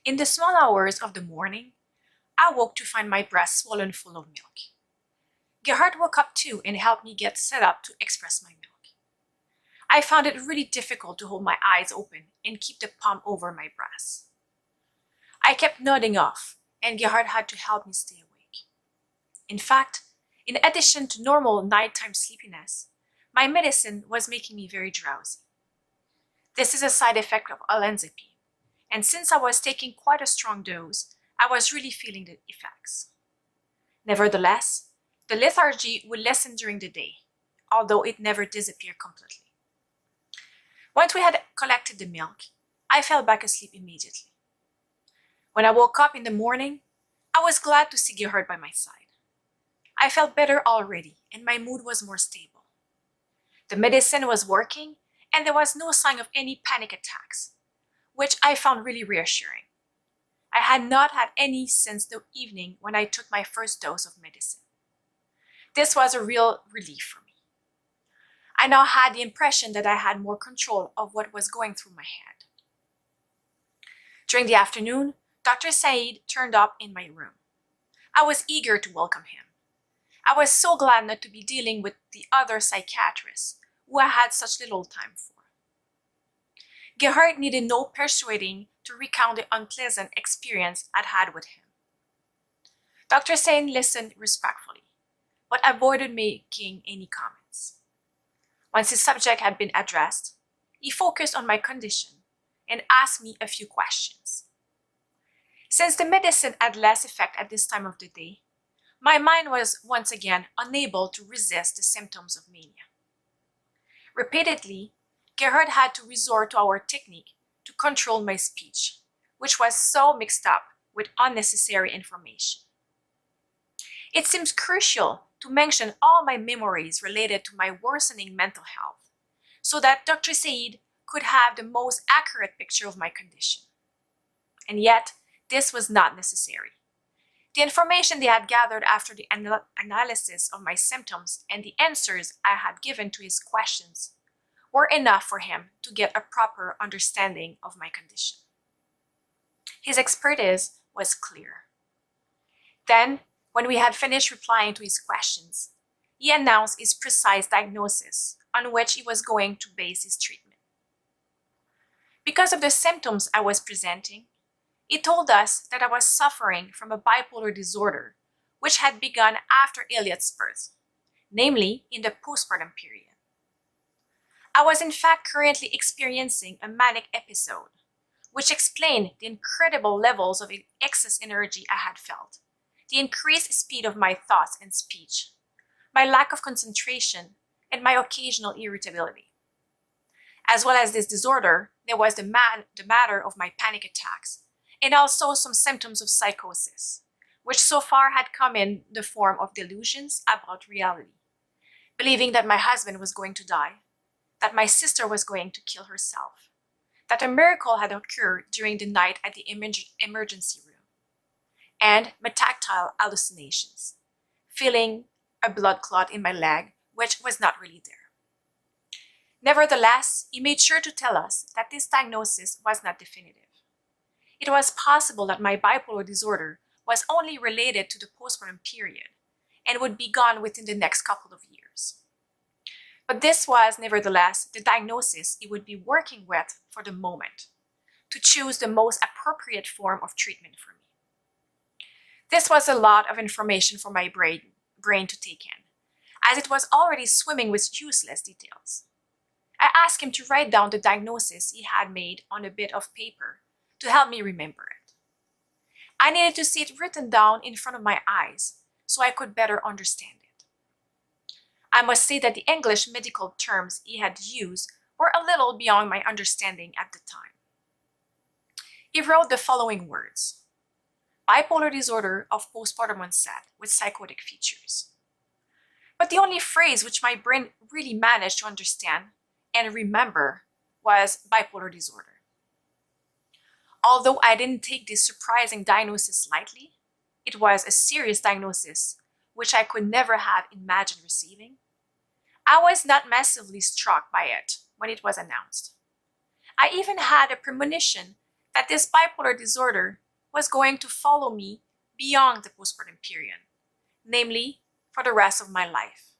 In the small hours of the morning, I woke to find my breast swollen full of milk. Gerhard woke up too and helped me get set up to express my milk. I found it really difficult to hold my eyes open and keep the palm over my breast. I kept nodding off, and Gerhard had to help me stay awake. In fact, in addition to normal nighttime sleepiness, my medicine was making me very drowsy. This is a side effect of olanzapine, and since I was taking quite a strong dose, I was really feeling the effects. Nevertheless, the lethargy would lessen during the day, although it never disappeared completely. Once we had collected the milk, I fell back asleep immediately. When I woke up in the morning, I was glad to see Gerhard by my side. I felt better already, and my mood was more stable. The medicine was working, and there was no sign of any panic attacks, which I found really reassuring. I had not had any since the evening when I took my first dose of medicine. This was a real relief for me. I now had the impression that I had more control of what was going through my head. During the afternoon, Dr. Said turned up in my room. I was eager to welcome him. I was so glad not to be dealing with the other psychiatrists who I had such little time for. Gerhard needed no persuading to recount the unpleasant experience I'd had with him. Dr. Sain listened respectfully, but avoided making any comments. Once the subject had been addressed, he focused on my condition and asked me a few questions. Since the medicine had less effect at this time of the day, my mind was once again unable to resist the symptoms of mania. Repeatedly, Gerhard had to resort to our technique to control my speech, which was so mixed up with unnecessary information. It seems crucial to mention all my memories related to my worsening mental health, so that Dr. Said could have the most accurate picture of my condition. And yet, this was not necessary. The information they had gathered after the analysis of my symptoms and the answers I had given to his questions were enough for him to get a proper understanding of my condition. His expertise was clear. Then, when we had finished replying to his questions, he announced his precise diagnosis on which he was going to base his treatment. Because of the symptoms I was presenting, he told us that I was suffering from a bipolar disorder which had begun after Elliot's birth, namely in the postpartum period. I was in fact currently experiencing a manic episode, which explained the incredible levels of excess energy I had felt, the increased speed of my thoughts and speech, my lack of concentration, and my occasional irritability. As well as this disorder, there was the matter of my panic attacks, and also some symptoms of psychosis, which so far had come in the form of delusions about reality, believing that my husband was going to die, that my sister was going to kill herself, that a miracle had occurred during the night at the emergency room, and my tactile hallucinations, feeling a blood clot in my leg, which was not really there. Nevertheless, he made sure to tell us that this diagnosis was not definitive. It was possible that my bipolar disorder was only related to the postpartum period and would be gone within the next couple of years. But this was, nevertheless, the diagnosis he would be working with for the moment, to choose the most appropriate form of treatment for me. This was a lot of information for my brain to take in, as it was already swimming with useless details. I asked him to write down the diagnosis he had made on a bit of paper to help me remember it. I needed to see it written down in front of my eyes so I could better understand it. I must say that the English medical terms he had used were a little beyond my understanding at the time. He wrote the following words: bipolar disorder of postpartum onset with psychotic features. But the only phrase which my brain really managed to understand and remember was bipolar disorder. Although I didn't take this surprising diagnosis lightly, it was a serious diagnosis which I could never have imagined receiving. I was not massively struck by it when it was announced. I even had a premonition that this bipolar disorder was going to follow me beyond the postpartum period, namely for the rest of my life.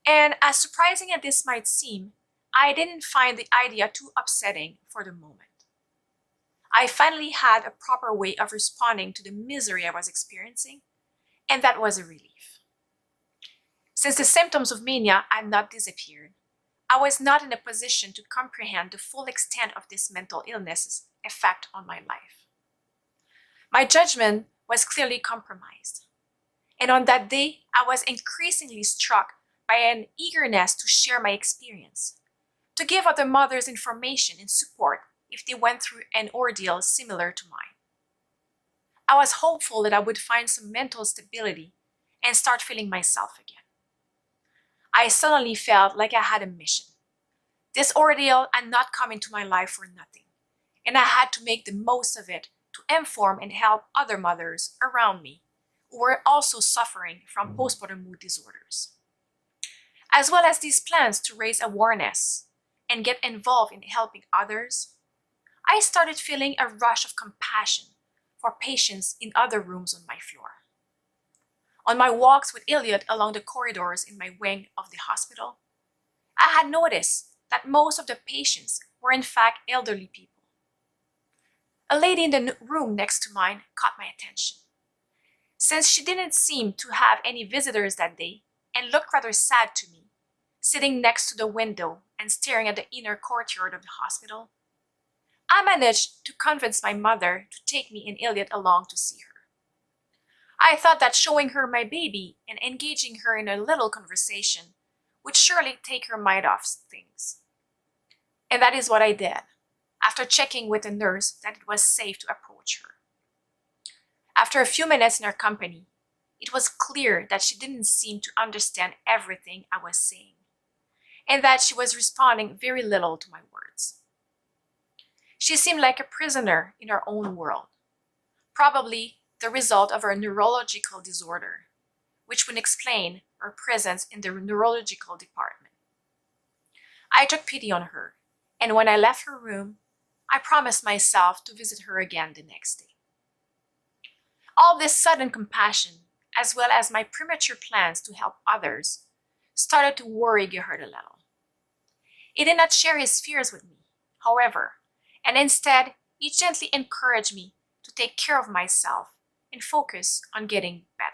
And as surprising as this might seem, I didn't find the idea too upsetting for the moment. I finally had a proper way of responding to the misery I was experiencing, and that was a relief. Since the symptoms of mania had not disappeared, I was not in a position to comprehend the full extent of this mental illness's effect on my life. My judgment was clearly compromised, and on that day, I was increasingly struck by an eagerness to share my experience, to give other mothers information and support if they went through an ordeal similar to mine. I was hopeful that I would find some mental stability and start feeling myself again. I suddenly felt like I had a mission. This ordeal had not come into my life for nothing, and I had to make the most of it to inform and help other mothers around me who were also suffering from postpartum mood disorders. As well as these plans to raise awareness and get involved in helping others, I started feeling a rush of compassion for patients in other rooms on my floor. On my walks with Elliot along the corridors in my wing of the hospital, I had noticed that most of the patients were in fact elderly people. A lady in the room next to mine caught my attention. Since she didn't seem to have any visitors that day and looked rather sad to me, sitting next to the window and staring at the inner courtyard of the hospital, I managed to convince my mother to take me and Elliot along to see her. I thought that showing her my baby and engaging her in a little conversation would surely take her mind off things. And that is what I did, after checking with the nurse that it was safe to approach her. After a few minutes in her company, it was clear that she didn't seem to understand everything I was saying, and that she was responding very little to my words. She seemed like a prisoner in her own world, probably the result of her neurological disorder, which would explain her presence in the neurological department. I took pity on her, and when I left her room, I promised myself to visit her again the next day. All this sudden compassion, as well as my premature plans to help others, started to worry Gerhard a little. He did not share his fears with me, however, and instead, he gently encouraged me to take care of myself and focus on getting better.